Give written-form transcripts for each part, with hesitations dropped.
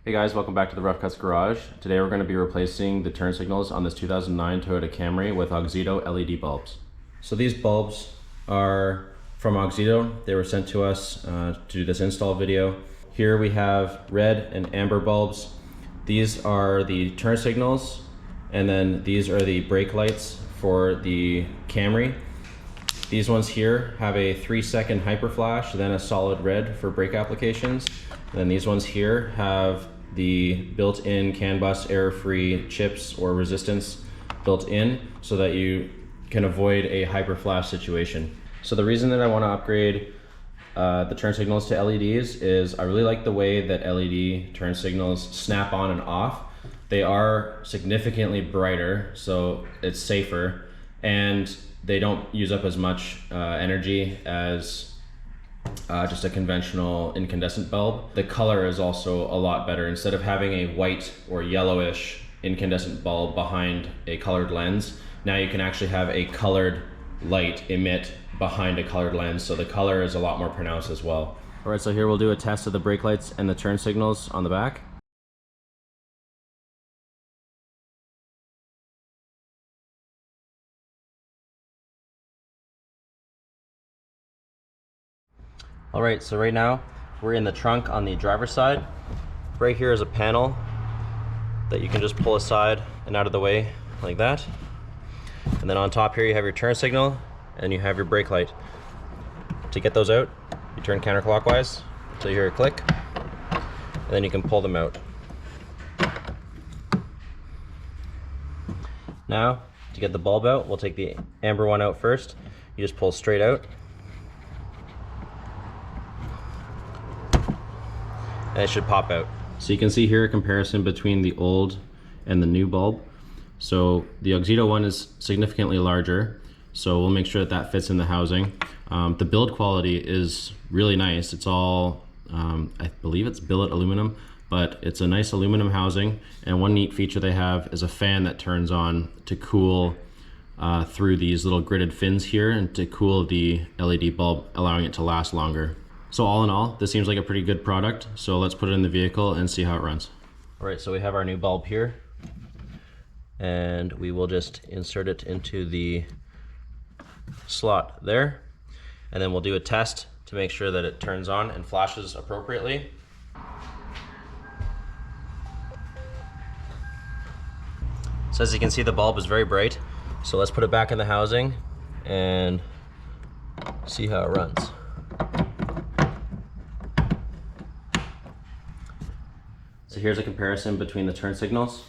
Hey guys, welcome back to the Rough Cuts Garage. Today we're going to be replacing the turn signals on this 2009 Toyota Camry with Auxito LED bulbs. So these bulbs are from Auxito. They were sent to us to do this install video. Here we have red and amber bulbs. These are the turn signals, and then these are the brake lights for the Camry. These ones here have a 3-second hyperflash, then a solid red for brake applications. And then these ones here have the built-in CAN bus error-free chips or resistance built in so that you can avoid a hyperflash situation. So the reason that I want to upgrade the turn signals to LEDs is I really like the way that LED turn signals snap on and off. They are significantly brighter, so it's safer, and they don't use up as much energy as just a conventional incandescent bulb. The color is also a lot better. Instead of having a white or yellowish incandescent bulb behind a colored lens, now you can actually have a colored light emit behind a colored lens, so the color is a lot more pronounced as well. All right, so here we'll do a test of the brake lights and the turn signals on the back. All right, so right now we're in the trunk on the driver's side. Right here is a panel that you can just pull aside and out of the way like that. And then on top here you have your turn signal and you have your brake light. To get those out, you turn counterclockwise until you hear a click, and then you can pull them out. Now, to get the bulb out, we'll take the amber one out first. You just pull straight out. And it should pop out. So you can see here a comparison between the old and the new bulb. So the Auxito one is significantly larger, so we'll make sure that that fits in the housing. The build quality is really nice. It's all, I believe it's billet aluminum, but it's a nice aluminum housing. And one neat feature they have is a fan that turns on to cool through these little gridded fins here and to cool the LED bulb, allowing it to last longer. So all in all, this seems like a pretty good product. So let's put it in the vehicle and see how it runs. All right, so we have our new bulb here, and we will just insert it into the slot there. And then we'll do a test to make sure that it turns on and flashes appropriately. So as you can see, the bulb is very bright. So let's put it back in the housing and see how it runs. So here's a comparison between the turn signals.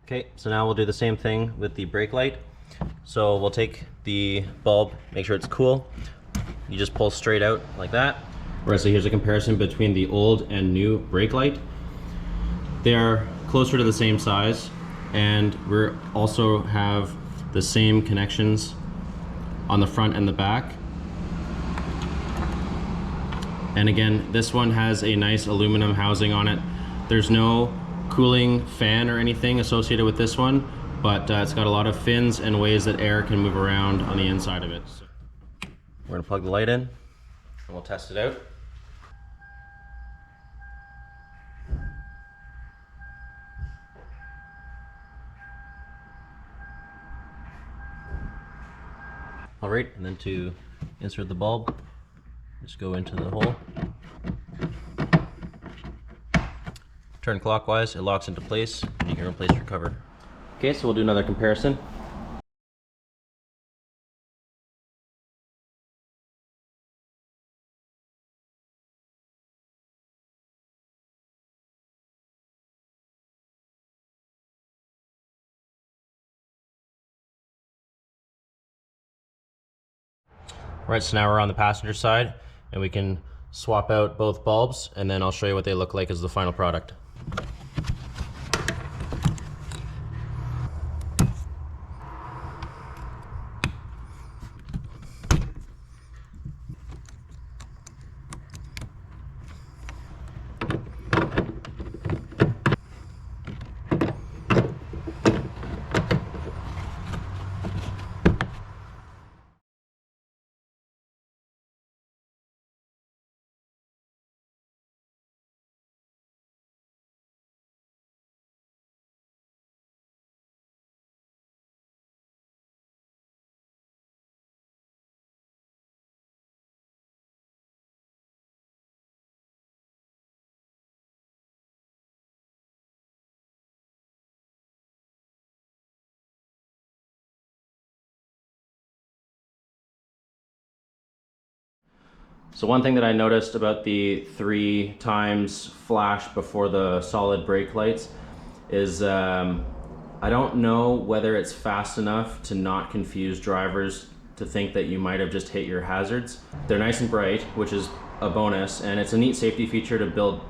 Okay, so now we'll do the same thing with the brake light. So we'll take the bulb, make sure it's cool. You just pull straight out like that. All right, so here's a comparison between the old and new brake light. They are closer to the same size, and we also have the same connections on the front and the back. And again, this one has a nice aluminum housing on it. There's no cooling fan or anything associated with this one, but it's got a lot of fins and ways that air can move around on the inside of it. So we're gonna plug the light in and we'll test it out. All right, and then to insert the bulb, just go into the hole. Turn clockwise, it locks into place, and you can replace your cover. Okay, so we'll do another comparison. All right, so now we're on the passenger side, and we can swap out both bulbs, and then I'll show you what they look like as the final product. So one thing that I noticed about the 3 times flash before the solid brake lights is I don't know whether it's fast enough to not confuse drivers to think that you might have just hit your hazards. They're nice and bright, which is a bonus, and it's a neat safety feature to build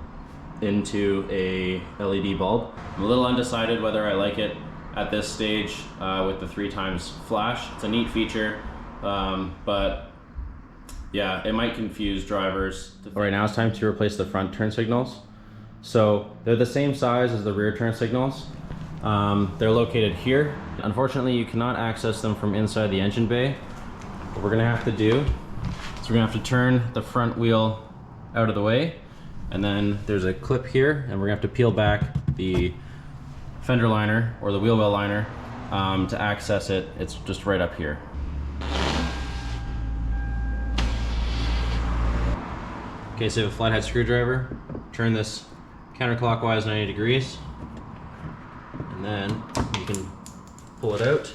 into a LED bulb. I'm a little undecided whether I like it at this stage with the 3 times flash. It's a neat feature, but yeah, it might confuse drivers. All right, now it's time to replace the front turn signals. So they're the same size as the rear turn signals. They're located here. Unfortunately, you cannot access them from inside the engine bay. What we're gonna have to do is we're gonna have to turn the front wheel out of the way, and then there's a clip here, and we're gonna have to peel back the fender liner or the wheel well liner to access it. It's just right up here. Okay, so you have a flathead screwdriver. Turn this counterclockwise 90 degrees, and then you can pull it out.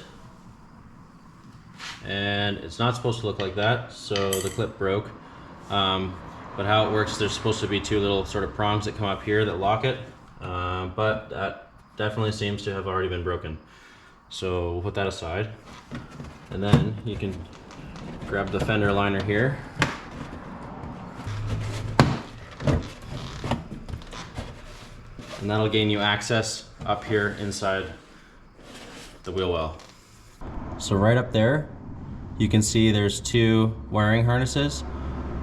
And it's not supposed to look like that, so the clip broke. But how it works, there's supposed to be 2 little sort of prongs that come up here that lock it, but that definitely seems to have already been broken. So we'll put that aside, and then you can grab the fender liner here. And that'll gain you access up here inside the wheel well. So right up there, you can see there's 2 wiring harnesses.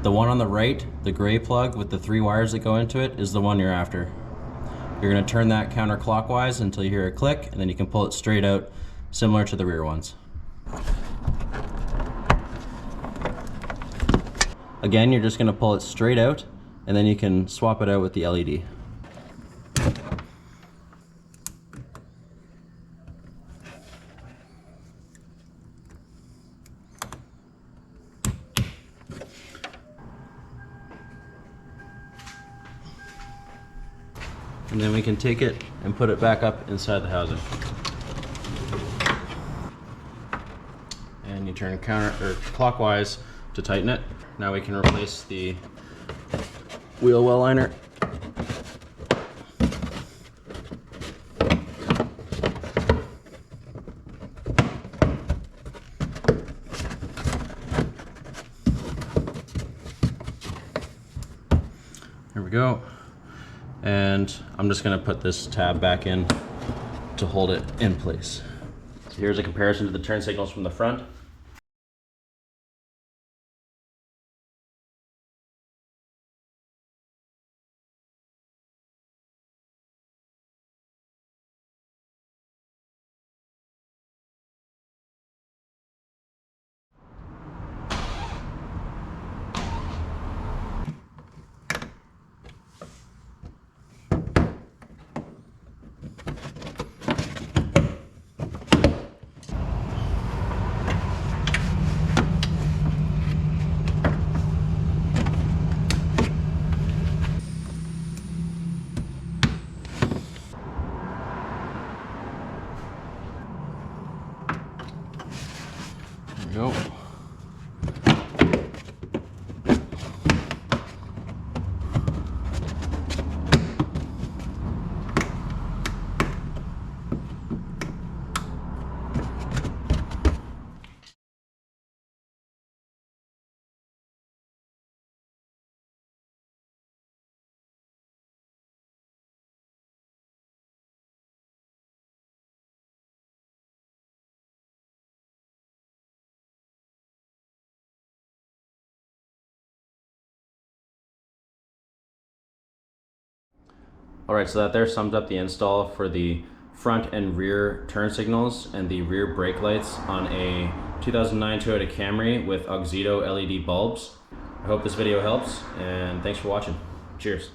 The one on the right, the gray plug with the 3 wires that go into it, is the one you're after. You're gonna turn that counterclockwise until you hear a click, and then you can pull it straight out, similar to the rear ones. Again, you're just gonna pull it straight out, and then you can swap it out with the LED. And then we can take it and put it back up inside the housing. And you turn clockwise to tighten it. Now we can replace the wheel well liner. There we go. And I'm just gonna put this tab back in to hold it in place. So here's a comparison to the turn signals from the front. There we go. All right, so that there sums up the install for the front and rear turn signals and the rear brake lights on a 2009 Toyota Camry with Auxito LED bulbs. I hope this video helps, and thanks for watching. Cheers.